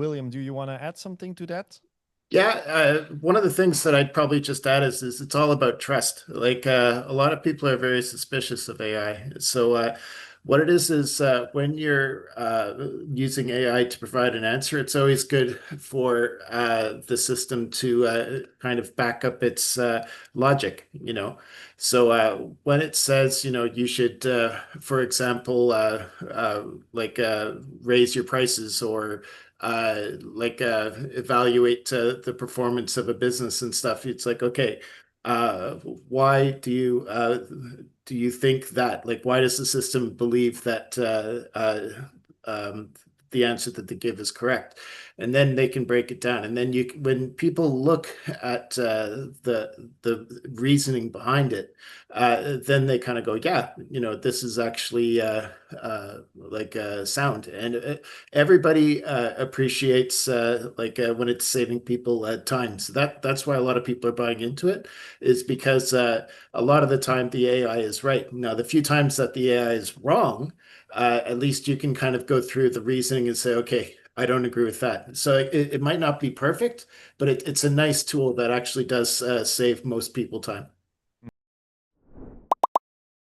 William, do you want to add something to that? Yeah, one of the things that I'd probably just add is it's all about trust. Like a lot of people are very suspicious of AI. So what it is when you're using AI to provide an answer, it's always good for the system to kind of back up its logic, you know. So when it says, you know, you should, for example, like raise your prices or evaluate the performance of a business and stuff. It's like, okay, why do you think that? Like, why does the system believe that the answer that they give is correct? And then they can break it down. And then when people look at the reasoning behind it, then they kind of go, yeah, you know, this is actually sound. And everybody appreciates when it's saving people time. So that's why a lot of people are buying into it, is because a lot of the time the AI is right. Now, the few times that the AI is wrong, at least you can kind of go through the reasoning and say, okay, I don't agree with that. So it might not be perfect, but it's a nice tool that actually does save most people time.